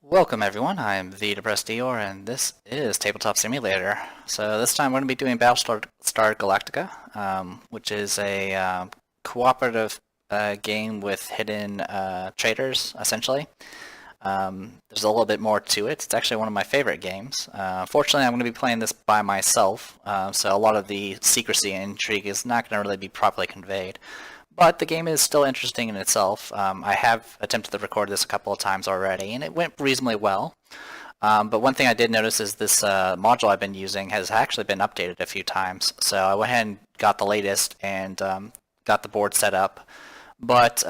Welcome everyone, I'm the Depressed Dior and this is Tabletop Simulator. So this time we're going to be doing Battlestar Galactica, which is a cooperative game with hidden traitors, essentially. There's a little bit more to it. It's actually one of my favorite games. Fortunately, I'm going to be playing this by myself, so a lot of the secrecy and intrigue is not going to really be properly conveyed. But the game is still interesting in itself. I have attempted to record this a couple of times already, and it went reasonably well. But one thing I did notice is this module I've been using has actually been updated a few times. So I went ahead and got the latest and got the board set up. But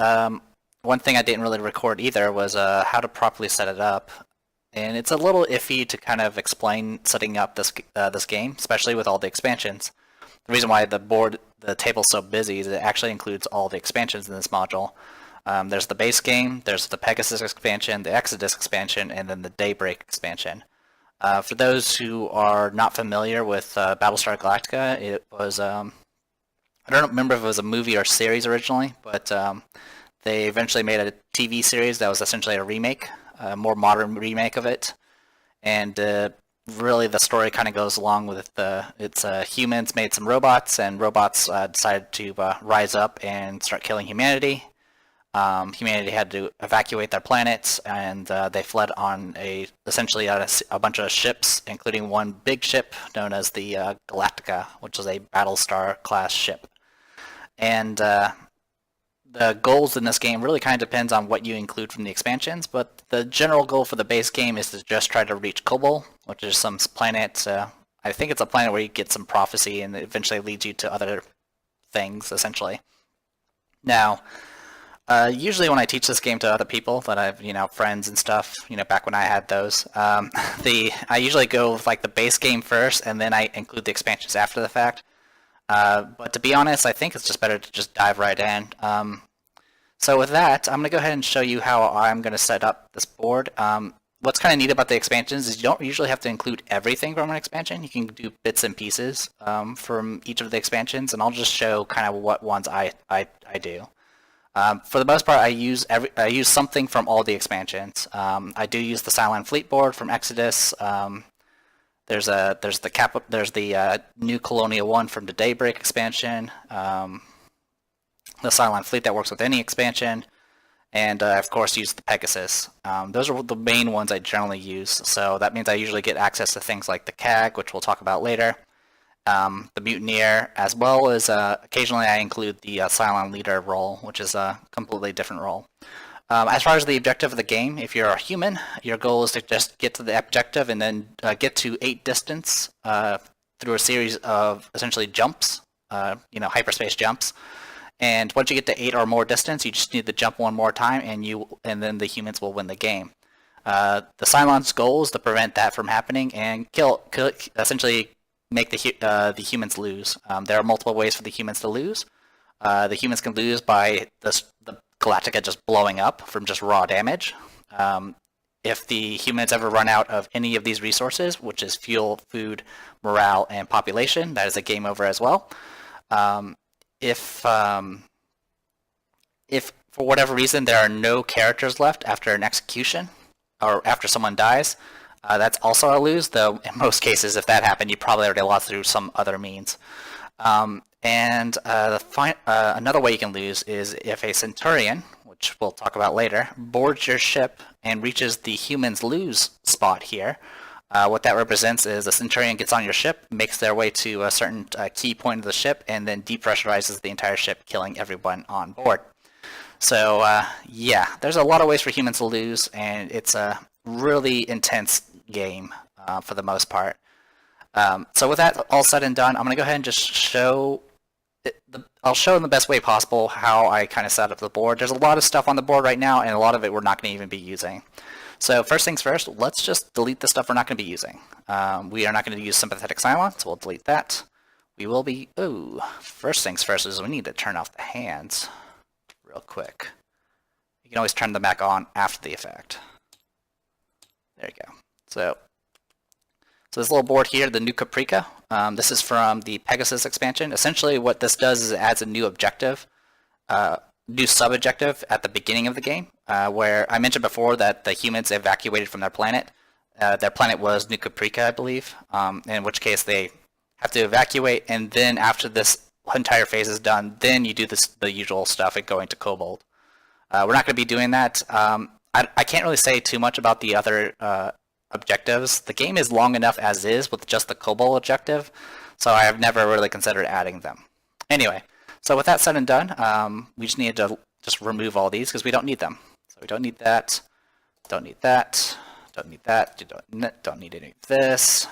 one thing I didn't really record either was how to properly set it up. And it's a little iffy to kind of explain setting up this game, especially with all the expansions. The reason why the table's so busy is it actually includes all the expansions in this module. There's the base game, there's the Pegasus expansion, the Exodus expansion, and then the Daybreak expansion. For those who are not familiar with Battlestar Galactica, it was, I don't remember if it was a movie or series originally, but they eventually made a TV series that was essentially a remake, a more modern remake of it. And really the story kind of goes along with humans made some robots, and robots decided to rise up and start killing humanity. Humanity had to evacuate their planets, and they fled on essentially a bunch of ships, including one big ship known as the Galactica, which was a Battlestar class ship. And the goals in this game really kind of depends on what you include from the expansions, but the general goal for the base game is to just try to reach Kobol, which is some planet. I think it's a planet where you get some prophecy and it eventually leads you to other things, essentially. Now, usually when I teach this game to other people that I've, friends and stuff, back when I had those, I usually go with like the base game first, and then I include the expansions after the fact. But to be honest, I think it's just better to just dive right in. So with that, I'm going to go ahead and show you how I'm going to set up this board. What's kind of neat about the expansions is you don't usually have to include everything from an expansion. You can do bits and pieces from each of the expansions, and I'll just show kind of what ones I do. For the most part, I use something from all the expansions. I do use the Cylon Fleet Board from Exodus. There's the new Colonial One from the Daybreak expansion, the Cylon Fleet that works with any expansion, and of course use the Pegasus. Those are the main ones I generally use, so that means I usually get access to things like the CAG, which we'll talk about later, the Mutineer, as well as occasionally I include the Cylon Leader role, which is a completely different role. As far as the objective of the game, if you're a human, your goal is to just get to the objective and then get to 8 distance through a series of essentially jumps, hyperspace jumps. And once you get to 8 or more distance, you just need to jump one more time, and then the humans will win the game. The Cylon's goal is to prevent that from happening and essentially make the humans lose. There are multiple ways for the humans to lose. The humans can lose by the Galactica just blowing up from just raw damage. If the humans ever run out of any of these resources, which is fuel, food, morale, and population, that is a game over as well. If for whatever reason there are no characters left after an execution, or after someone dies, that's also a lose, though in most cases if that happened you probably already lost through some other means. Another way you can lose is if a Centurion, which we'll talk about later, boards your ship and reaches the humans lose spot here. What that represents is a Centurion gets on your ship, makes their way to a certain key point of the ship, and then depressurizes the entire ship, killing everyone on board. So yeah, there's a lot of ways for humans to lose, and it's a really intense game for the most part. So with that all said and done, I'm going to go ahead and just show I'll show in the best way possible how I kind of set up the board. There's a lot of stuff on the board right now, and a lot of it we're not going to even be using. So first things first, let's just delete the stuff we're not going to be using. We are not going to use sympathetic Cylon, so we'll delete that. We will be, first things first is we need to turn off the hands real quick. You can always turn them back on after the effect. There you go. So this little board here, the new Caprica, this is from the Pegasus expansion. Essentially what this does is it adds a new objective, new sub-objective at the beginning of the game. where I mentioned before that the humans evacuated from their planet. Their planet was New Caprica, I believe, in which case they have to evacuate, and then after this entire phase is done, then you do the usual stuff and go into Kobold. We're not going to be doing that. I can't really say too much about the other objectives. The game is long enough as is with just the Kobold objective, so I have never really considered adding them. Anyway, so with that said and done, we just need to just remove all these because we don't need them. So we don't need that, don't need that, don't need that, don't need any of this.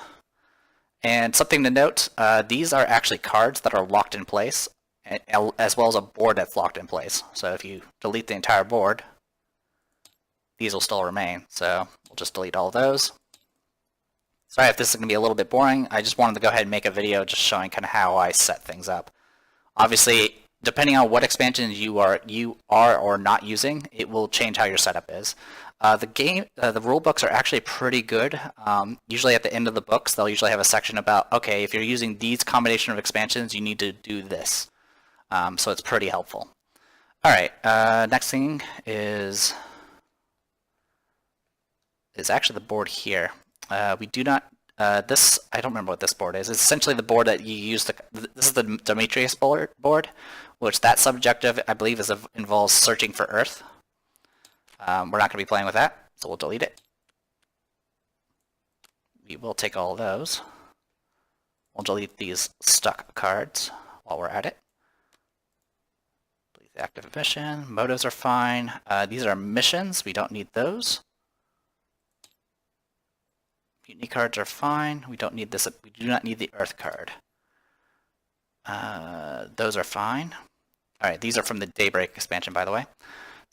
And something to note, these are actually cards that are locked in place, as well as a board that's locked in place. So if you delete the entire board, these will still remain. So we'll just delete all of those. Sorry if this is going to be a little bit boring. I just wanted to go ahead and make a video just showing kind of how I set things up. Obviously, depending on what expansions you are or not using, it will change how your setup is. The rule books are actually pretty good. Usually at the end of the books, they'll usually have a section about, okay, if you're using these combination of expansions, you need to do this. So it's pretty helpful. All right, next thing is actually the board here. We do not, I don't remember what this board is. It's essentially the board that you use this is the Demetrius board, which that subjective, I believe, involves searching for Earth. We're not going to be playing with that, so we'll delete it. We will take all of those. We'll delete these stuck cards while we're at it. Delete the active mission. Motives are fine. These are missions. We don't need those. Mutiny cards are fine. We don't need this. We do not need the Earth card. Those are fine. All right, these are from the Daybreak expansion, by the way.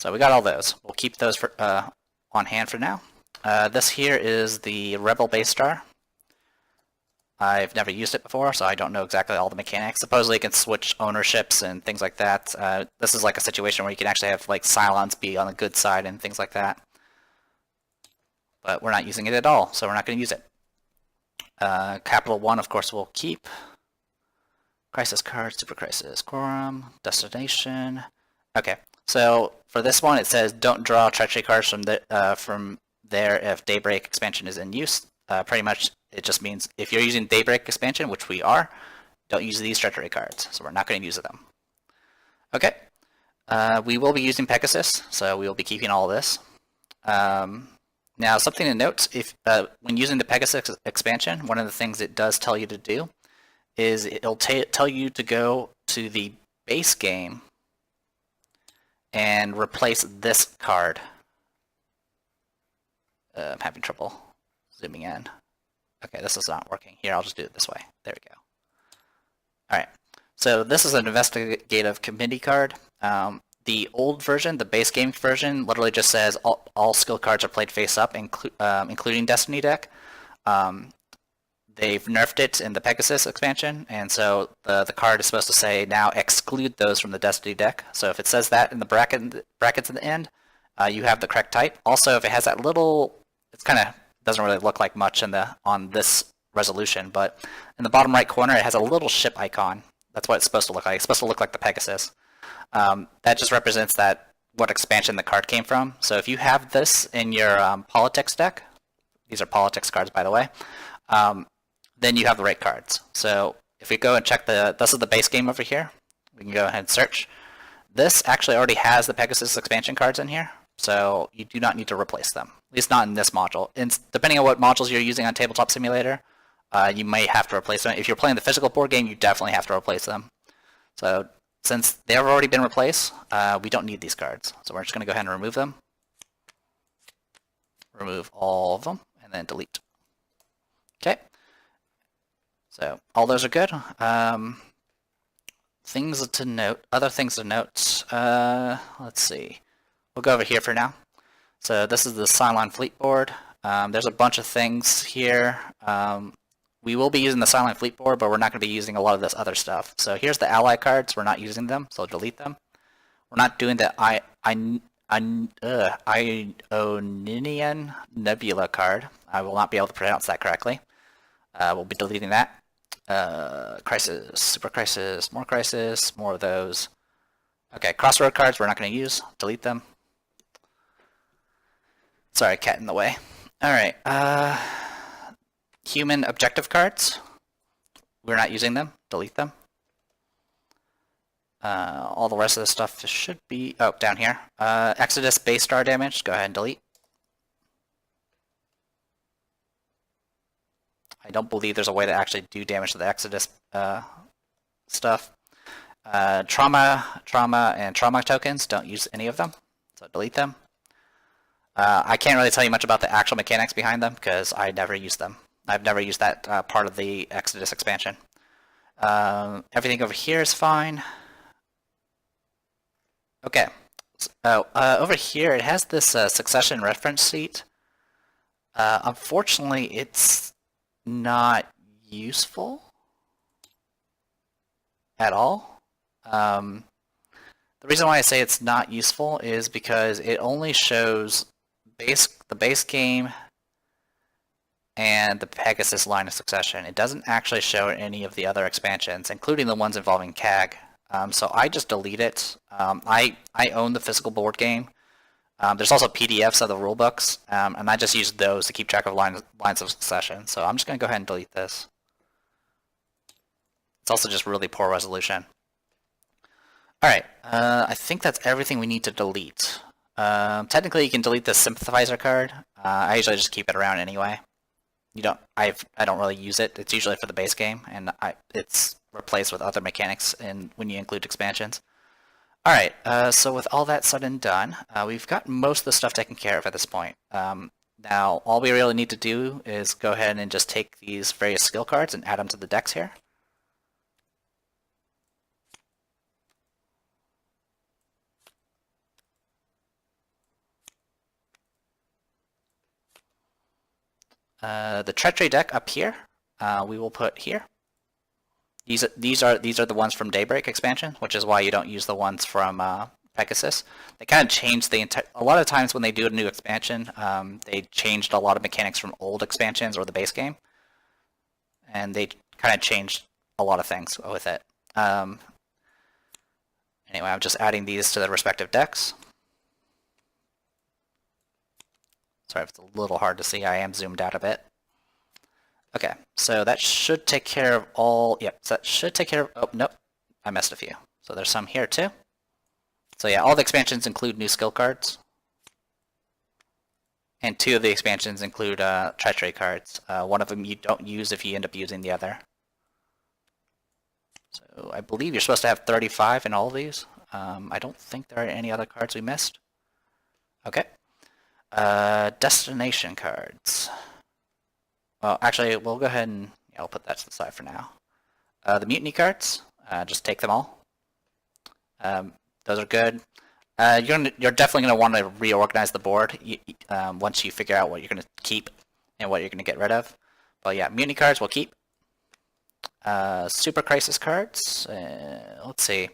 So we got all those. We'll keep those for, on hand for now. This here is the Rebel base star. I've never used it before, so I don't know exactly all the mechanics. Supposedly it can switch ownerships and things like that. This is like a situation where you can actually have like Cylons be on the good side and things like that. But we're not using it at all, so we're not going to use it. Capital One, of course, we'll keep. Crisis card, Super Crisis, Quorum, Destination. Okay, so for this one, it says don't draw Treachery cards from there if Daybreak expansion is in use. Pretty much, it just means if you're using Daybreak expansion, which we are, don't use these Treachery cards. So we're not going to use them. Okay, we will be using Pegasus, so we will be keeping all of this. Now, something to note, if when using the Pegasus expansion, one of the things it does tell you to do is it'll tell you to go to the base game and replace this card. I'm having trouble zooming in. Okay, this is not working. Here, I'll just do it this way. There we go. All right, so this is an investigative committee card. The old version, the base game version, literally just says all skill cards are played face up, including Destiny deck. They've nerfed it in the Pegasus expansion, and so the card is supposed to say now exclude those from the Destiny deck. So if it says that in the brackets at the end, you have the correct type. Also, if it has that little, it's kind of doesn't really look like much on this resolution, but in the bottom right corner, it has a little ship icon. That's what it's supposed to look like. It's supposed to look like the Pegasus. That just represents what expansion the card came from. So if you have this in your politics deck, these are politics cards, by the way, then you have the right cards. So if we go and check this is the base game over here. We can go ahead and search. This actually already has the Pegasus expansion cards in here, so you do not need to replace them. At least not in this module. And depending on what modules you're using on Tabletop Simulator, you may have to replace them. If you're playing the physical board game, you definitely have to replace them. So since they've already been replaced, we don't need these cards. So we're just going to go ahead and remove them. Remove all of them, and then delete. Okay. So all those are good. Things to note, other things to note. Let's see. We'll go over here for now. So this is the Cylon Fleet Board. There's a bunch of things here. We will be using the Cylon Fleet Board, but we're not going to be using a lot of this other stuff. So here's the ally cards. We're not using them, so I'll delete them. We're not doing the Ionian Nebula card. I will not be able to pronounce that correctly. We'll be deleting that. Crisis, Super Crisis, more of those. Okay, Crossroad cards we're not going to use. Delete them. Sorry, cat in the way. Alright, human objective cards. We're not using them. Delete them. All the rest of the stuff should be... Oh, down here. Exodus base star damage. Go ahead and delete. I don't believe there's a way to actually do damage to the Exodus stuff. Trauma, and trauma tokens. Don't use any of them. So delete them. I can't really tell you much about the actual mechanics behind them because I never used them. I've never used that part of the Exodus expansion. Everything over here is fine. Okay. Over here it has this succession reference sheet. Unfortunately, it's not useful at all. The reason why I say it's not useful is because it only shows the base game and the Pegasus line of succession. It doesn't actually show any of the other expansions, including the ones involving CAG. So I just delete it. I own the physical board game. There's also PDFs of the rulebooks, and I just use those to keep track of lines of succession. So I'm just going to go ahead and delete this. It's also just really poor resolution. Alright, I think that's everything we need to delete. Technically you can delete the sympathizer card. I usually just keep it around anyway. I don't really use it. It's usually for the base game, and it's replaced with other mechanics when you include expansions. Alright, so with all that said and done, we've got most of the stuff taken care of at this point. Now, all we really need to do is go ahead and just take these various skill cards and add them to the decks here. The Treachery deck up here, we will put here. These are the ones from Daybreak expansion, which is why you don't use the ones from Pegasus. They kind of changed the entire... A lot of times when they do a new expansion, they changed a lot of mechanics from old expansions or the base game, and they kind of changed a lot of things with it. Anyway, I'm just adding these to the respective decks. Sorry if it's a little hard to see. I am zoomed out a bit. Okay, so that should take care of all... Yep, so that should take care of... Oh, nope. I missed a few. So there's some here, too. So yeah, all the expansions include new skill cards. And 2 of the expansions include Treachery cards. One of them you don't use if you end up using the other. So I believe you're supposed to have 35 in all of these. I don't think there are any other cards we missed. Okay. Destination cards. Well, actually, we'll go ahead and I'll put that to the side for now. The Mutiny Cards, just take them all. Those are good. You're definitely going to want to reorganize the board once you figure out what you're going to keep and what you're going to get rid of. But yeah, Mutiny Cards we'll keep. Super Crisis Cards, let's see.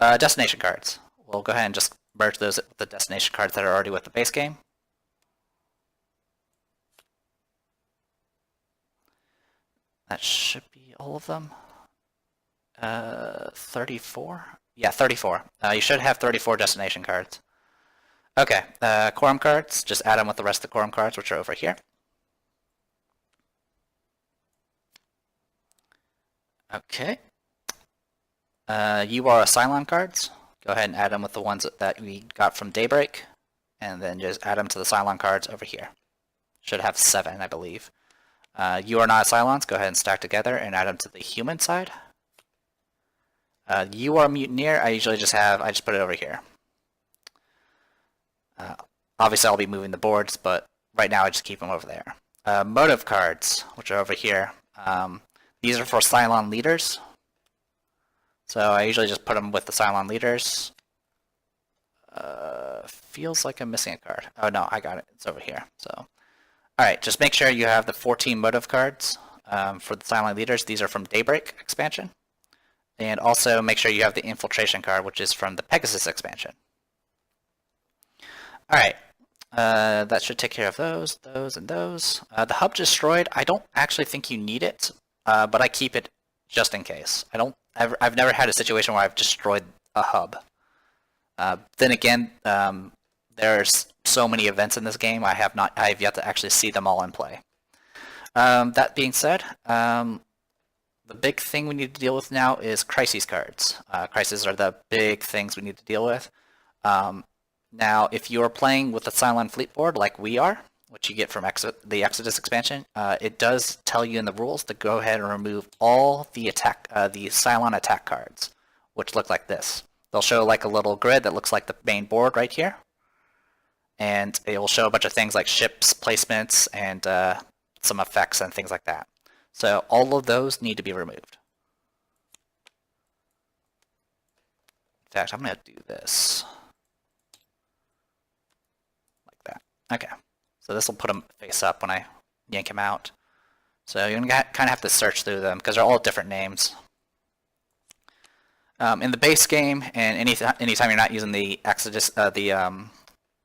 Destination Cards. We'll go ahead and just merge those with the destination cards that are already with the base game. That should be all of them. 34? Yeah, 34. You should have 34 destination cards. Okay, quorum cards, just add them with the rest of the quorum cards, which are over here. Okay. You are Cylon cards. Go ahead and add them with the ones that we got from Daybreak, and then just add them to the Cylon cards over here. Should have 7, I believe. You are not Cylons. Go ahead and stack together and add them to the human side. You are Mutineer. I just put it over here. Obviously, I'll be moving the boards, but right now I just keep them over there. Motive cards, which are over here. These are for Cylon Leaders. So I usually just put them with the Cylon Leaders. Feels like I'm missing a card. Oh no, I got it. It's over here. So, alright, just make sure you have the 14 motive cards for the Cylon Leaders. These are from Daybreak expansion. And also make sure you have the Infiltration card, which is from the Pegasus expansion. Alright, that should take care of those, and those. The hub destroyed, I don't actually think you need it, but I keep it just in case. I've never had a situation where I've destroyed a hub. Then again, there's so many events in this game. I have yet to actually see them all in play. That being said, the big thing we need to deal with now is crises cards. Crises are the big things we need to deal with. Now, if you are playing with the Cylon Fleet Board like we are, which you get from the Exodus expansion, it does tell you in the rules to go ahead and remove all the Cylon attack cards, which look like this. They'll show like a little grid that looks like the main board right here, and it will show a bunch of things like ships, placements, and some effects and things like that. So all of those need to be removed. In fact, I'm going to do this like that. Okay. So this will put them face up when I yank them out. So you're going to kind of have to search through them because they're all different names. In the base game, and anytime you're not using the Exodus, the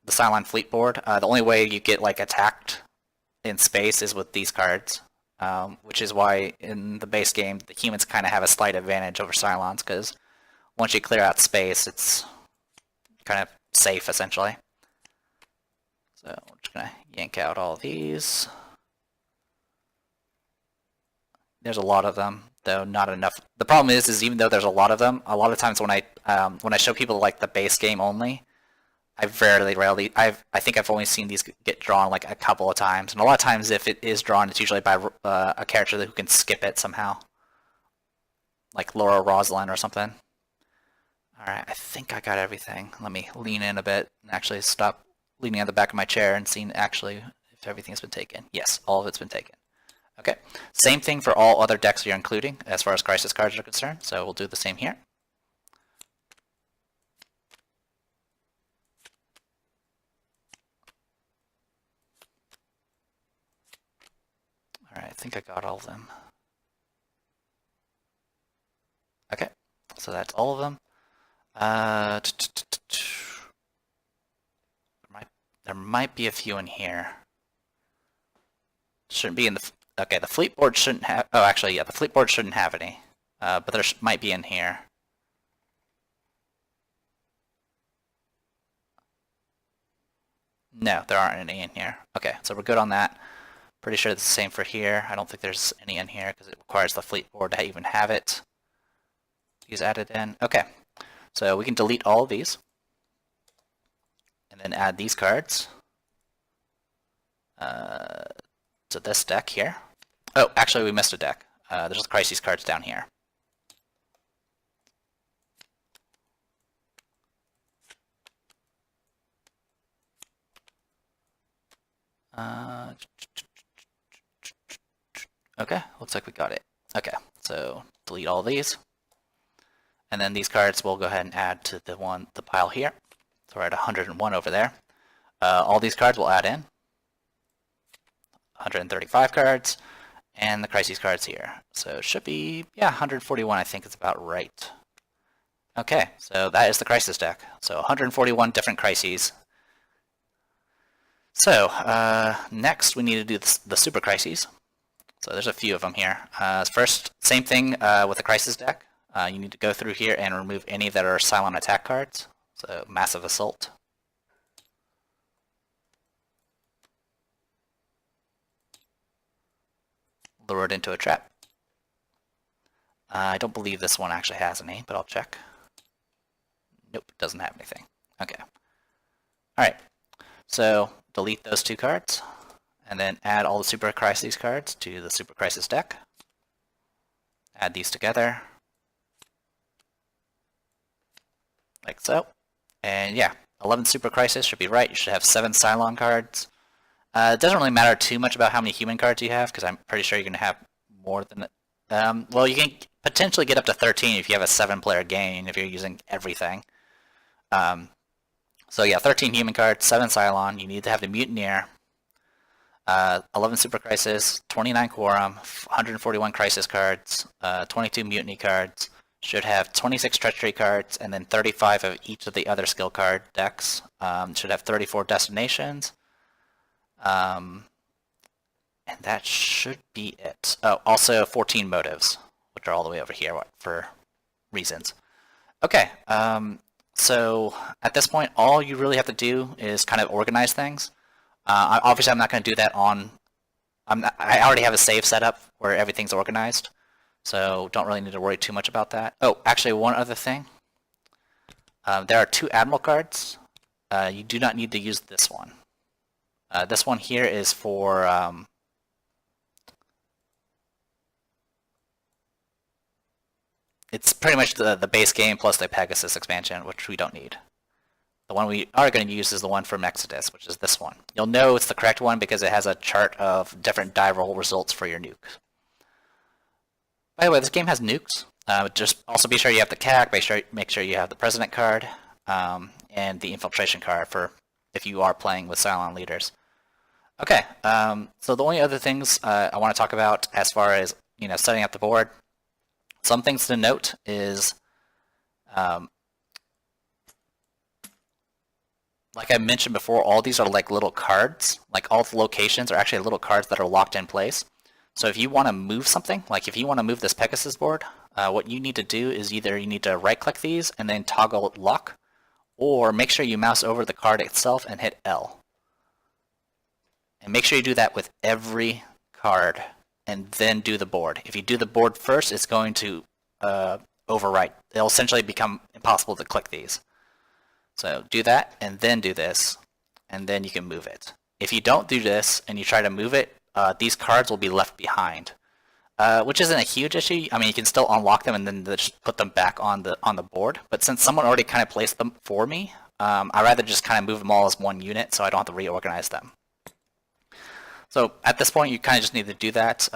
Cylon Fleet Board, the only way you get like attacked in space is with these cards, which is why in the base game the humans kind of have a slight advantage over Cylons because once you clear out space, it's kind of safe essentially. So we're just gonna yank out all these. There's a lot of them, though not enough. The problem is even though there's a lot of them, a lot of times when I show people like the base game only, I think I've only seen these get drawn like a couple of times, and a lot of times if it is drawn, it's usually by a character who can skip it somehow, like Laura Roslin or something. All right, I think I got everything. Let me lean in a bit and actually stop leaning on the back of my chair and seeing actually if everything's been taken. Yes, all of it's been taken. Okay, same thing for all other decks you're including as far as crisis cards are concerned, so we'll do the same here. All right, I think I got all of them. Okay, so that's all of them. There might be a few in here. Shouldn't be in the... Okay, the Fleet Board shouldn't have... Oh, actually, yeah, the Fleet Board shouldn't have any. But there might be in here. No, there aren't any in here. Okay, so we're good on that. Pretty sure it's the same for here. I don't think there's any in here because it requires the Fleet Board to even have it. These added in. Okay, so we can delete all of these. And then add these cards to this deck here. Oh, actually we missed a deck. There's the crises cards down here. Okay, looks like we got it. Okay, so delete all these. And then these cards we'll go ahead and add to the pile here. So we're at 101 over there. All these cards we'll add in. 135 cards. And the crises cards here. So it should be, yeah, 141 I think is about right. Okay, so that is the crisis deck. So 141 different crises. So, next we need to do the super crises. So there's a few of them here. First, same thing with the crisis deck. You need to go through here and remove any that are Cylon attack cards. So, massive assault. Lure it into a trap. I don't believe this one actually has any, but I'll check. Nope, doesn't have anything. Okay. Alright, so delete those two cards, and then add all the Super Crises cards to the Super Crisis deck. Add these together. Like so. And yeah, 11 Super Crisis should be right. You should have 7 Cylon cards. It doesn't really matter too much about how many human cards you have, because I'm pretty sure you're going to have more than... well, you can potentially get up to 13 if you have a 7-player game, if you're using everything. So yeah, 13 human cards, 7 Cylon. You need to have the Mutineer, 11 Super Crisis, 29 Quorum, 141 Crisis cards, 22 Mutiny cards. Should have 26 Treachery cards, and then 35 of each of the other skill card decks. Should have 34 Destinations. And that should be it. Oh, also 14 motives, which are all the way over here for reasons. Okay, So at this point, all you really have to do is kind of organize things. Obviously, I'm not going to do that on. I already have a save set up where everything's organized, so don't really need to worry too much about that. Oh, actually, one other thing. There are 2 Admiral cards. You do not need to use this one. This one here is for it's pretty much the base game plus the Pegasus expansion, which we don't need. The one we are going to use is the one from Exodus, which is this one. You'll know it's the correct one because it has a chart of different die roll results for your nukes. By the way, this game has nukes. Just also be sure you have the CAC, make sure you have the President card, and the Infiltration card for if you are playing with Cylon Leaders. Okay, so the only other things I want to talk about as far as setting up the board. Some things to note is, like I mentioned before, all these are like little cards. Like all the locations are actually little cards that are locked in place. So if you want to move something, like if you want to move this Pegasus board, what you need to do is either you need to right-click these and then toggle lock, or make sure you mouse over the card itself and hit L. And make sure you do that with every card, and then do the board. If you do the board first, it's going to overwrite. It'll essentially become impossible to click these. So do that, and then do this, and then you can move it. If you don't do this, and you try to move it, these cards will be left behind, which isn't a huge issue. I mean, you can still unlock them and then just put them back on the board. But since someone already kind of placed them for me, I'd rather just kind of move them all as one unit so I don't have to reorganize them. So at this point, you kind of just need to do that.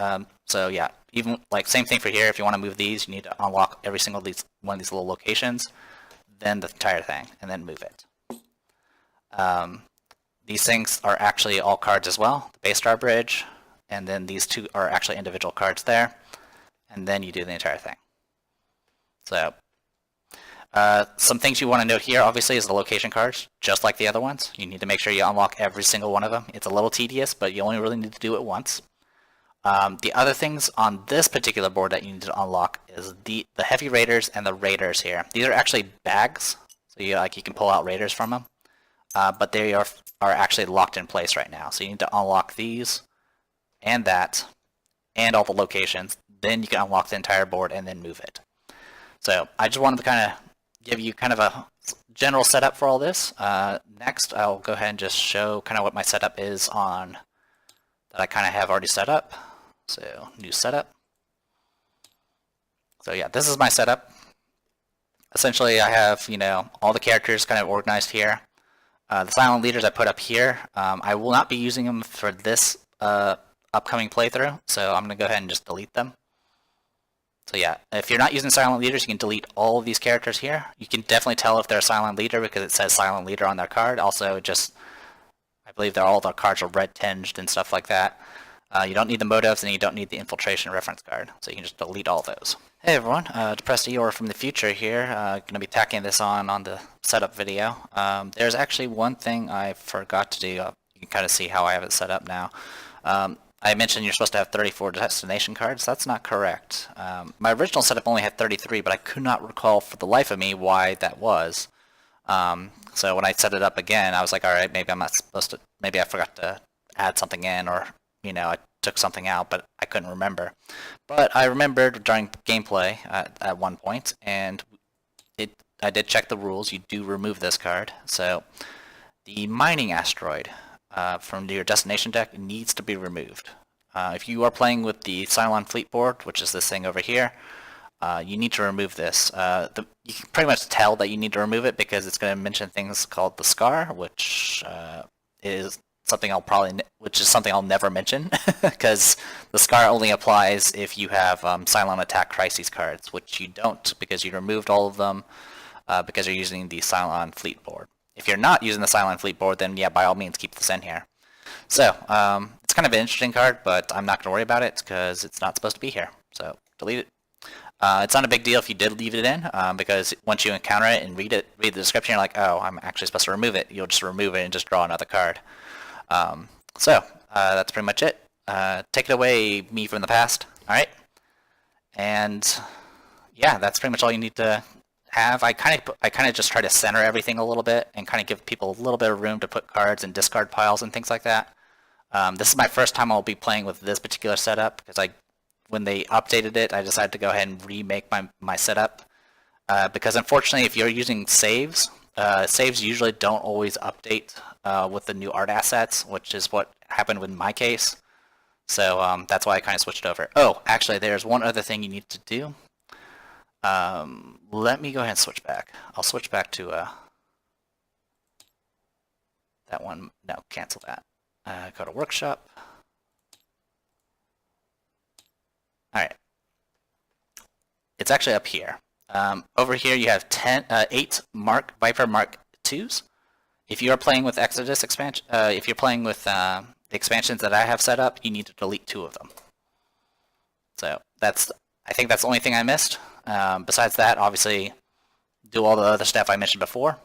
So yeah, even like same thing for here. If you want to move these, you need to unlock every single one of these little locations, then the entire thing, and then move it. These things are actually all cards as well. The base star bridge, and then these 2 are actually individual cards there, and then you do the entire thing. So some things you want to note here, obviously, is the location cards, just like the other ones. You need to make sure you unlock every single one of them. It's a little tedious, but you only really need to do it once. The other things on this particular board that you need to unlock is the heavy raiders and the raiders here. These are actually bags, so you can pull out raiders from them, but they are actually locked in place right now. So you need to unlock these and that and all the locations. Then you can unlock the entire board and then move it. So I just wanted to kind of give you kind of a general setup for all this. Next, I'll go ahead and just show kind of what my setup is on that I kind of have already set up. So new setup. So yeah, this is my setup. Essentially, I have all the characters kind of organized here. The Cylon Leaders I put up here. I will not be using them for this upcoming playthrough, so I'm going to go ahead and just delete them. So yeah, if you're not using Cylon Leaders, you can delete all of these characters here. You can definitely tell if they're a Cylon Leader because it says Cylon Leader on their card. Also, I believe all their cards are red tinged and stuff like that. You don't need the motives, and you don't need the infiltration reference card, so you can just delete all those. Hey everyone, Depressed Eeyore from the future here. Going to be tacking this on the setup video. There's actually one thing I forgot to do. You can kind of see how I have it set up now. I mentioned you're supposed to have 34 destination cards. That's not correct. My original setup only had 33, but I could not recall for the life of me why that was. So when I set it up again, I was like, all right, maybe I'm not supposed to, maybe I forgot to add something in, or I took something out, but I couldn't remember. But I remembered during gameplay at one point, and I did check the rules. You do remove this card. So the mining asteroid from your destination deck needs to be removed. If you are playing with the Cylon Fleet Board, which is this thing over here, you need to remove this. You can pretty much tell that you need to remove it because it's going to mention things called the Scar, which is something I'll never mention because the Scar only applies if you have Cylon Attack Crises cards, which you don't because you removed all of them because you're using the Cylon Fleet Board. If you're not using the Cylon Fleet Board, then yeah, by all means keep this in here. So it's kind of an interesting card, but I'm not going to worry about it because it's not supposed to be here. So delete it. It's not a big deal if you did leave it in, because once you encounter it and read the description, you're like, oh, I'm actually supposed to remove it. You'll just remove it and just draw another card. So that's pretty much it. Take it away, me from the past. All right, and yeah, that's pretty much all you need to have. I kind of just try to center everything a little bit and kind of give people a little bit of room to put cards and discard piles and things like that. This is my first time I'll be playing with this particular setup because when they updated it, I decided to go ahead and remake my setup. Because unfortunately, if you're using saves, saves usually don't always update with the new art assets, which is what happened in my case. So that's why I kind of switched over. Oh, actually, there's one other thing you need to do. Let me go ahead and switch back. I'll switch back to that one. No, cancel that. Go to workshop. Alright. It's actually up here. Over here you have 8 Viper Mark IIs. If you are playing with Exodus expansion, if you're playing with the expansions that I have set up, you need to delete 2 of them. So I think that's the only thing I missed. Besides that, obviously, do all the other stuff I mentioned before,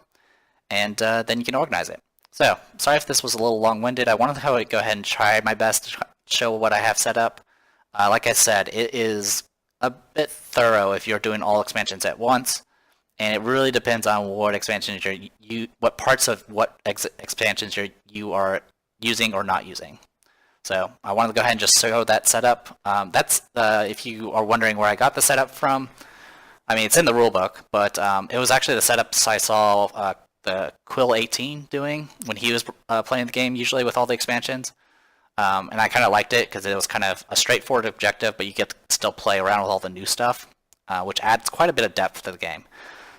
and then you can organize it. So, sorry if this was a little long-winded. I wanted to go ahead and try my best to show what I have set up. Like I said, it is a bit thorough if you're doing all expansions at once, and it really depends on what expansions what parts of what expansions you are using or not using. So I wanted to go ahead and just show that setup. That's if you are wondering where I got the setup from. I mean, it's in the rulebook, but it was actually the setups I saw the Quill 18 doing when he was playing the game, usually with all the expansions. And I kind of liked it because it was kind of a straightforward objective, but you get to still play around with all the new stuff, which adds quite a bit of depth to the game.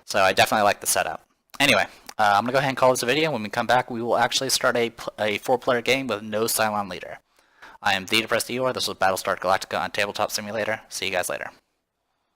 So I definitely like the setup. Anyway, I'm going to go ahead and call this a video. When we come back, we will actually start a 4-player game with no Cylon leader. I am the Depressed Eeyore. This was Battlestar Galactica on Tabletop Simulator. See you guys later.